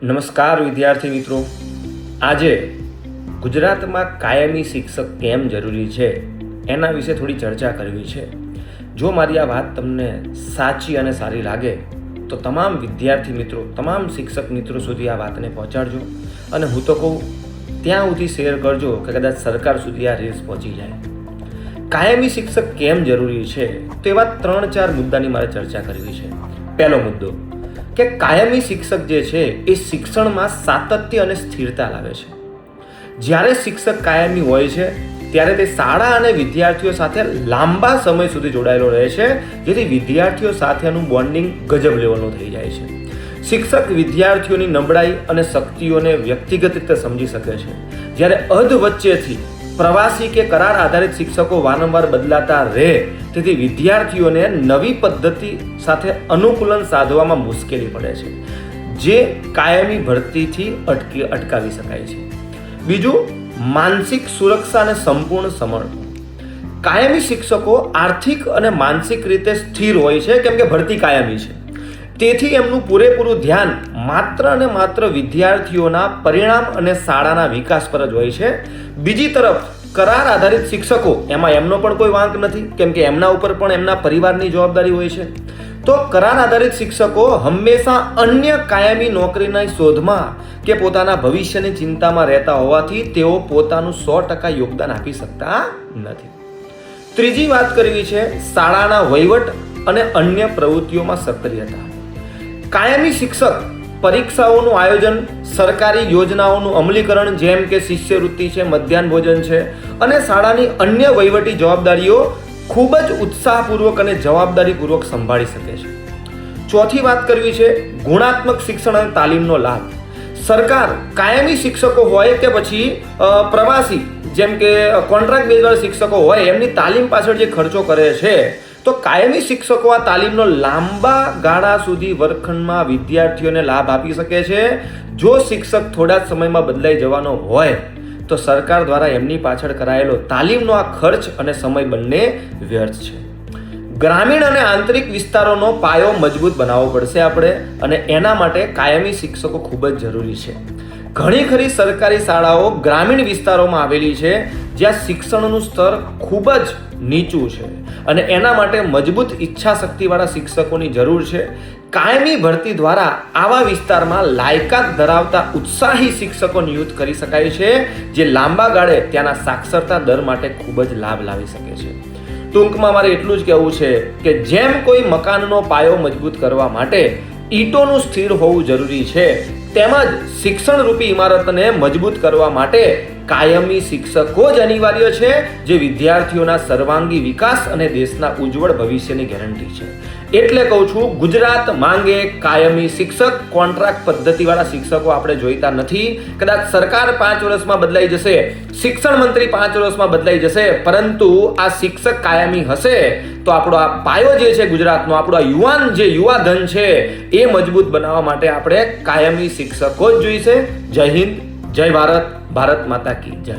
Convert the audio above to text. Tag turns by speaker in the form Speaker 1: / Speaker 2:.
Speaker 1: નમસ્કાર વિદ્યાર્થી મિત્રો, આજે ગુજરાતમાં કાયમી શિક્ષક કેમ જરૂરી છે એના વિશે થોડી ચર્ચા કરવી છે. જો મારી આ વાત તમને સાચી અને સારી લાગે તો તમામ વિદ્યાર્થી મિત્રો, તમામ શિક્ષક મિત્રો સુધી આ વાતને પહોંચાડજો અને હું તો કહું ત્યાં સુધી શેર કરજો કે કદાચ સરકાર સુધી આ રીલ્સ પહોંચી જાય. કાયમી શિક્ષક કેમ જરૂરી છે તો એવા 3-4 મુદ્દાની મારે ચર્ચા કરવી છે. પહેલો મુદ્દો કે કાયમી શિક્ષક જે છે એ શિક્ષણમાં સાતત્ય અને સ્થિરતા લાવે છે. જ્યારે શિક્ષક કાયમી હોય છે ત્યારે તે શાળા અને વિદ્યાર્થીઓ સાથે લાંબા સમય સુધી જોડાયેલો રહે છે, જેથી વિદ્યાર્થીઓ સાથેનું બોન્ડિંગ ગજબ લેવલનું થઈ જાય છે. શિક્ષક વિદ્યાર્થીઓની નબળાઈ અને શક્તિઓને વ્યક્તિગત રીતે સમજી શકે છે. જ્યારે અધ વચ્ચેથી પ્રવાસી કે કરાર આધારિત શિક્ષકો વારંવાર બદલાતા રહે, તેથી વિદ્યાર્થીઓને નવી પદ્ધતિ સાથે અનુકૂલન સાધવામાં મુશ્કેલી પડે છે, જે કાયમી ભરતીથી અટકાવી શકાય છે. બીજું, માનસિક સુરક્ષા અને સંપૂર્ણ સમર્પણ. કાયમી શિક્ષકો આર્થિક અને માનસિક રીતે સ્થિર હોય છે, કેમ કે ભરતી કાયમી છે. તેથી એમનું પૂરેપૂરું ધ્યાન માત્ર અને માત્ર વિદ્યાર્થીઓના પરિણામ અને શાળાના વિકાસ પર જ હોય છે. બીજી તરફ કરાર આધારિત શિક્ષકો, એમાં એમનો પણ કોઈ વાંક નથી, કેમ કે એમના ઉપર પણ એમના પરિવારની જવાબદારી હોય છે. તો કરાર આધારિત શિક્ષકો હંમેશા અન્ય કાયમી નોકરીની શોધમાં કે પોતાના ભવિષ્યની ચિંતામાં રહેતા હોવાથી તેઓ પોતાનું 100% યોગદાન આપી શકતા નથી. ત્રીજી વાત કરવી છે શાળાના વહીવટ અને અન્ય પ્રવૃત્તિઓમાં સક્રિયતા. કાયમી શિક્ષક પરીક્ષાઓનું આયોજન, સરકારી યોજનાઓનું અમલીકરણ જેમ કે શિષ્યવૃત્તિ છે, મધ્યાહન ભોજન છે અને શાળાની અન્ય વહીવટી જવાબદારીઓ ખૂબ જ ઉત્સાહપૂર્વક અને જવાબદારીપૂર્વક સંભાળી શકે છે. ચોથી વાત કરવી છે ગુણાત્મક શિક્ષણ અને તાલીમનો લાભ. સરકાર કાયમી શિક્ષકો હોય કે પછી પ્રવાસી જેમ કે કોન્ટ્રાક્ટ બેઝવાળા શિક્ષકો હોય, એમની તાલીમ પાછળ જે ખર્ચો કરે છે, તો કાયમી શિક્ષકો આ તાલીમનો લાંબા ગાળા સુધી વર્ગખંડમાં વિદ્યાર્થીઓને લાભ આપી શકે છે. જો શિક્ષક થોડા જ સમયમાં બદલાઈ જવાનો હોય તો સરકાર દ્વારા એમની પાછળ કરાયેલો તાલીમનો આ ખર્ચ અને સમય બંને વ્યર્થ છે. ગ્રામીણ અને આંતરિક વિસ્તારોનો પાયો મજબૂત બનાવવો પડશે આપણે, અને એના માટે કાયમી શિક્ષકો ખૂબ જ જરૂરી છે. ઘણી ખરી સરકારી શાળાઓ ગ્રામીણ વિસ્તારોમાં આવેલી છે, જ્યાં શિક્ષણનું સ્તર ખૂબ જ નીચું છે અને એના માટે મજબૂત ઈચ્છા શક્તિવાળા શિક્ષકોની જરૂર છે. કાયમી ભરતી દ્વારા આવા વિસ્તારમાં લાયકાત ધરાવતા ઉત્સાહી શિક્ષકો નિયુક્ત કરી શકાય છે, જે લાંબા ગાળે ત્યાંના સાક્ષરતા દર માટે ખૂબ જ લાભ લાવી શકે છે. ટૂંકમાં મારે એટલું જ કહેવું છે કે જેમ કોઈ મકાનનો પાયો મજબૂત કરવા માટે ઈંટોનું સ્થિર હોવું જરૂરી છે, તેમજ શિક્ષણ રૂપી ઇમારતને મજબૂત કરવા માટે કાયમી શિક્ષકો જ અનિવાર્ય છે, જે વિદ્યાર્થીઓના સર્વાંગી વિકાસ અને દેશના ઉજ્જવળ ભવિષ્યની ગેરંટી છે. એટલે કહું છું, ગુજરાત માંગે કાયમી શિક્ષક. કોન્ટ્રાક્ટ પદ્ધતિવાળા શિક્ષકો આપણે જોઈતા નથી. કદાચ સરકાર 5 વર્ષમાં બદલાઈ જશે, શિક્ષણ મંત્રી 5 વર્ષમાં બદલાઈ જશે, પરંતુ આ શિક્ષક કાયમી હશે તો આપણો આ પાયો જે છે ગુજરાતનો, આપણો આ યુવા ધન છે, એ મજબૂત બનાવવા માટે આપણે કાયમી શિક્ષકો જ જોઈશે. જય હિન્દ, જય ભારત, ભારત માતા કી જય.